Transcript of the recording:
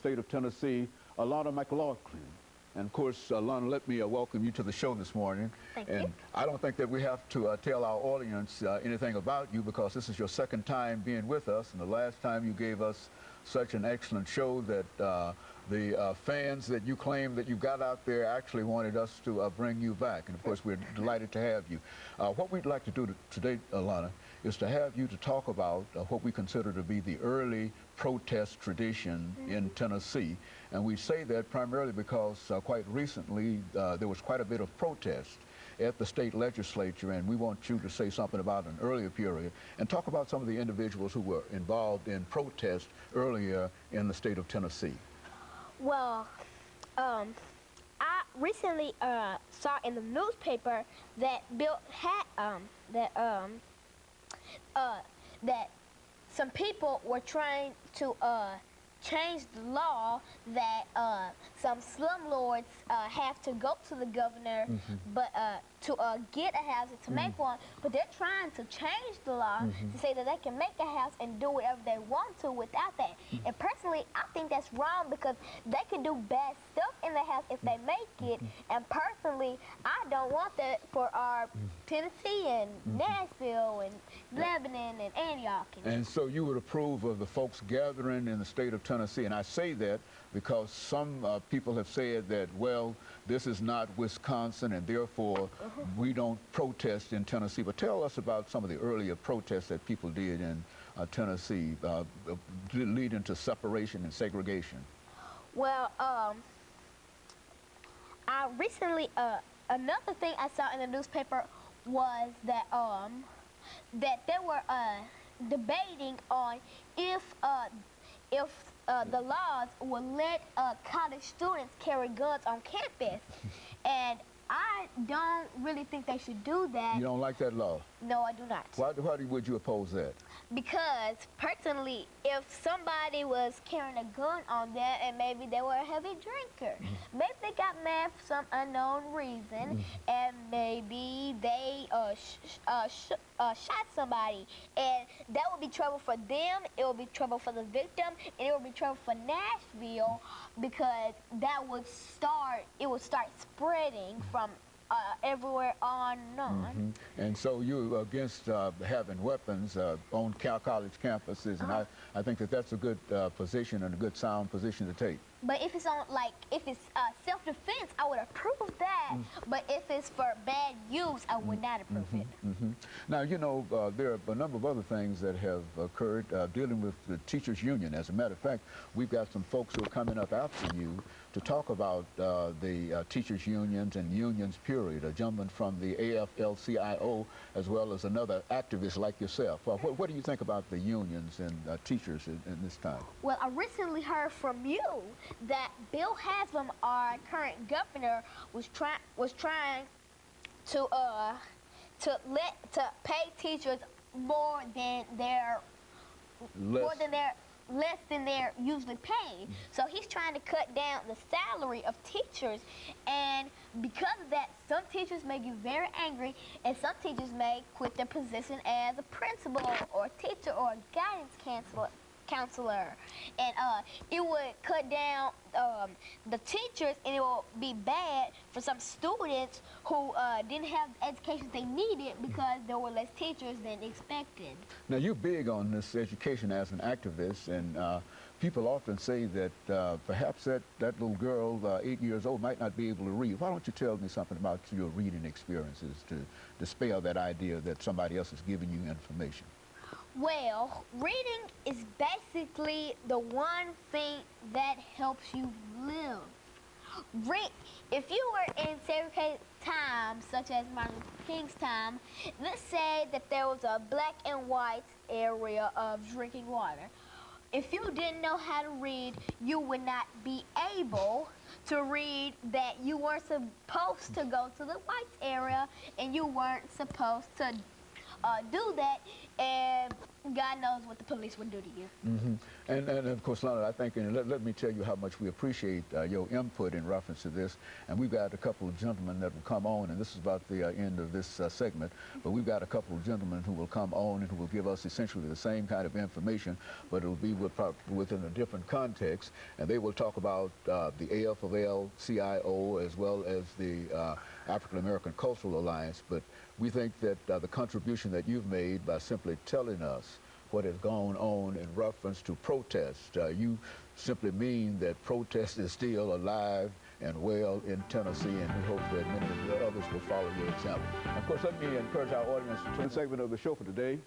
state of Tennessee, Alana McLaughlin. And of course, Alana, let me welcome you to the show this morning. Thank and you. I don't think that we have to tell our audience anything about you, because this is your second time being with us, and the last time you gave us such an excellent show that the fans that you claim that you got out there actually wanted us to bring you back. And of course, we're delighted to have you. What we'd like to do today, Alana, is to have you to talk about what we consider to be the early protest tradition in Tennessee. And we say that primarily because quite recently there was quite a bit of protest at the state legislature, and we want you to say something about an earlier period and talk about some of the individuals who were involved in protest earlier in the state of Tennessee. Well, I recently saw in the newspaper that that some people were trying to change the law that some slumlords have to go to the governor, but to get a house and to make one, but they're trying to change the law to say that they can make a house and do whatever they want to without that. And personally, I think that's wrong, because they can do bad stuff in the house if they make it. And personally, I don't want that for our Tennessee and Nashville and Lebanon and Antioch. And so you would approve of the folks gathering in the state of Tennessee. And I say that because some people have said that, well, this is not Wisconsin, and therefore we don't protest in Tennessee. But tell us about some of the earlier protests that people did in Tennessee, leading to separation and segregation. Well, I recently, another thing I saw in the newspaper was that that they were debating on if the laws will let college students carry guns on campus. And I don't really think they should do that. You don't like that law? No, I do not. Why would you oppose that? Because, personally, if somebody was carrying a gun on them and maybe they were a heavy drinker, maybe they got mad for some unknown reason, and maybe they shot somebody, and that would be trouble for them, it would be trouble for the victim, and it would be trouble for Nashville, because that would start spreading from everywhere on and on. And so you're against having weapons on college campuses, and I think that that's a good position and a good sound position to take. But if it's if it's self-defense, I would approve of that. But if it's for bad use, I would not approve it. Now, you know, there are a number of other things that have occurred dealing with the teachers' union. As a matter of fact, we've got some folks who are coming up after you to talk about the teachers' unions and unions, period. A gentleman from the AFL-CIO, as well as another activist like yourself. What do you think about the unions and teachers in this time? Well, I recently heard from you that Bill Haslam, our current governor, was trying to pay teachers less than they're usually paid. So he's trying to cut down the salary of teachers, and because of that, some teachers may get very angry, and some teachers may quit their position as a principal or a teacher or a guidance counselor. And it would cut down the teachers, and it will be bad for some students who didn't have the education they needed because there were less teachers than expected. Now, you're big on this education as an activist, and people often say that perhaps that little girl, 8 years old, might not be able to read. Why don't you tell me something about your reading experiences to dispel that idea that somebody else is giving you information? Well, reading is basically the one thing that helps you live. If you were in segregated times, such as Martin Luther King's time, let's say that there was a black and white area of drinking water. If you didn't know how to read, you would not be able to read that you weren't supposed to go to the white area, and you weren't supposed to do that. And God knows what the police would do to you. And of course, Lana, I think, and let me tell you how much we appreciate your input in reference to this. And we've got a couple of gentlemen that will come on, and this is about the end of this segment, but we've got a couple of gentlemen who will come on and who will give us essentially the same kind of information, but it'll be within a different context. And they will talk about the AFL-CIO as well as the African American Cultural Alliance. But we think that the contribution that you've made by simply telling us what has gone on in reference to protest, you simply mean that protest is still alive and well in Tennessee, and we hope that many of the others will follow your example. Of course, let me encourage our audience to turn the segment of the show for today.